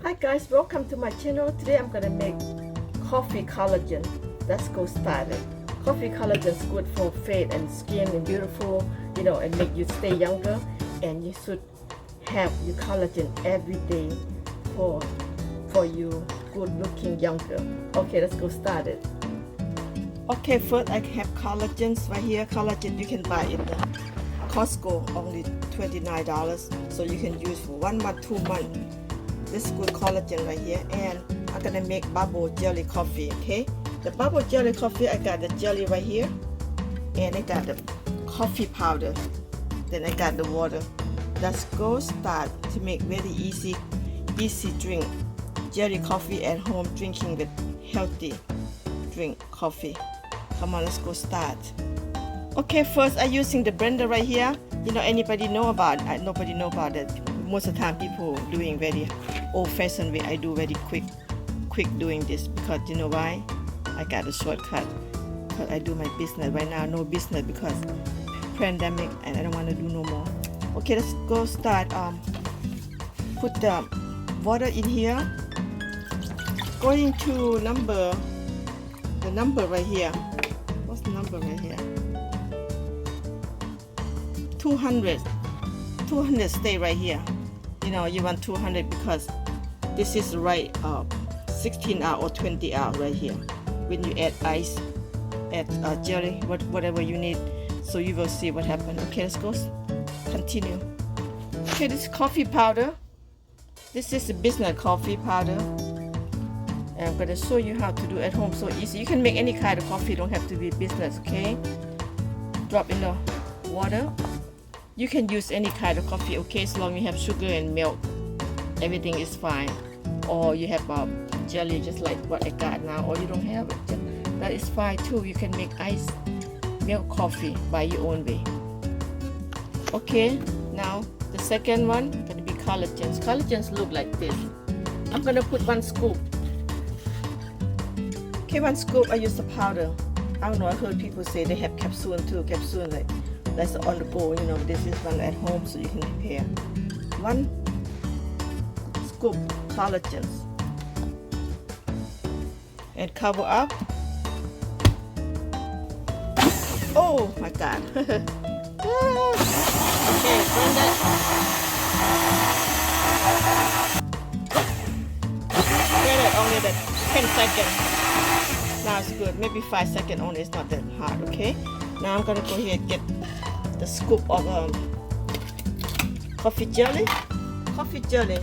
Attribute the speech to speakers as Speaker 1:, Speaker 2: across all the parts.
Speaker 1: Hi guys, welcome to my channel. Today I'm gonna make coffee collagen. Let's go start it. Coffee collagen is good for face and skin and beautiful, and make you stay younger. And you should have your collagen every day for you good looking younger. Okay, let's go start it. Okay, first I have collagens right here. Collagen you can buy in the Costco, only $29. So you can use for 1 month, 2 months. This good collagen right here, and I'm gonna make bubble jelly coffee. Okay, the bubble jelly coffee, I got the jelly right here, and I got the coffee powder, then I got the water. Let's go start to make very easy drink jelly coffee at home, drinking with healthy drink coffee. Come on, let's go start. Okay, first I'm using the blender right here. Anybody know about it? Nobody know about it. Most of the time people doing very old-fashioned way. I do very quick doing this because you know why? I got a shortcut because I do my business right now. No business because pandemic, and I don't want to do no more. Okay, let's go start. Put the water in here. Going to the number right here. What's the number right here? 200 stay right here. You want 200 because this is right 16 hour or 20 hour right here. When you add ice, add jelly, whatever you need, so you will see what happened. Okay, let's go continue. Okay, this coffee powder. This is the business coffee powder, and I'm gonna show you how to do at home. So easy. You can make any kind of coffee. Don't have to be business. Okay, drop in the water. You can use any kind of coffee, okay, as long as you have sugar and milk, everything is fine. Or you have jelly, just like what I got now, or you don't have it, that is fine too. You can make ice milk coffee by your own way. Okay, now the second one gonna be collagens. Collagens look like this. I'm gonna put 1 scoop. Okay, 1 scoop. I use the powder. I don't know, I heard people say they have capsule too. Capsule like that's on the go. This is one at home, so you can prepare 1 scoop collagens and cover up. Oh my God! Okay, burn that. Burn it only that 10 seconds. Now it's good. Maybe 5 seconds only. It's not that hard. Okay. Now I'm gonna go here and get the scoop of coffee jelly. Coffee jelly.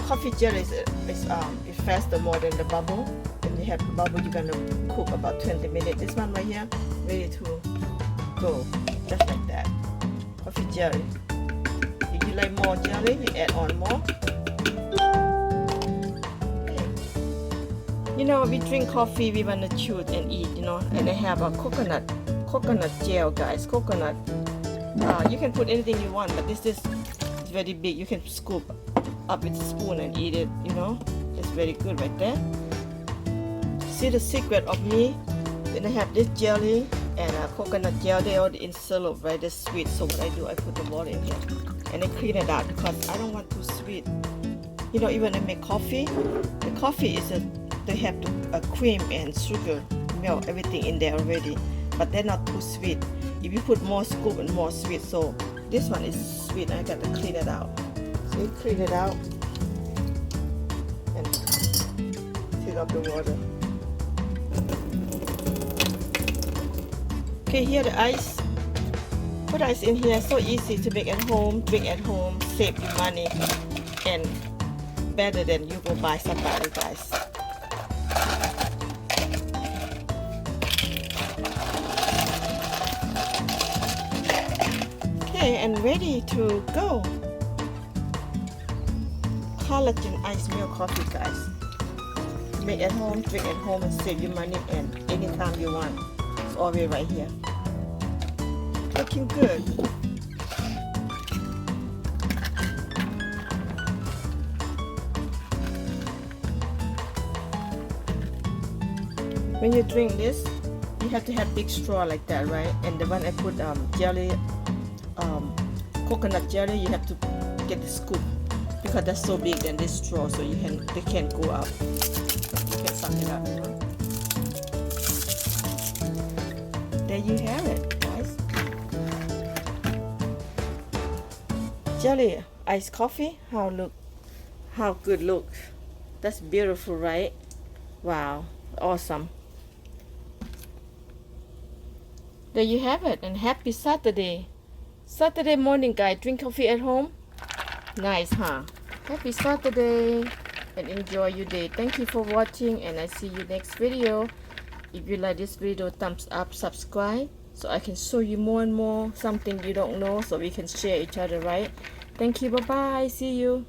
Speaker 1: Coffee jelly is faster more than the bubble. When you have the bubble, you're gonna cook about 20 minutes. This one right here, ready to go, just like that. Coffee jelly. If you like more jelly, you add on more. We drink coffee, we want to chew it and eat, and I have a coconut gel, guys. Coconut, you can put anything you want, but this is very big. You can scoop up with a spoon and eat it. It's very good right there. See the secret of me? Then I have this jelly and a coconut gel. They already in syrup, right? They're sweet. So what I do, I put the water in here and I clean it out because I don't want too sweet. Even I make coffee, the coffee is they have cream and sugar, milk, everything in there already, but they're not too sweet. If you put more scoop and more sweet, so this one is sweet. I got to clean it out. So you clean it out and take out the water. Okay, here the ice. Put ice in here. So easy to make at home. Drink at home. Save you money and better than you go buy somebody, guys. Okay, and ready to go. Collagen ice milk coffee, guys. Make at home, drink at home, and save your money and anytime you want. It's always right here. Looking good. When you drink this, you have to have big straw like that, right? And the one I put jelly, coconut jelly, you have to get the scoop because that's so big than this straw, so they can't go up. You can suck it up, you know. There you have it, guys. Jelly iced coffee. How good look. That's beautiful, right? Wow, awesome. There you have it, and happy Saturday. Saturday morning, guys. Drink coffee at home. Nice, huh? Happy Saturday and enjoy your day. Thank you for watching, and I see you next video. If you like this video, thumbs up, subscribe, so I can show you more and more something you don't know, so we can share each other, right? Thank you. Bye bye. See you.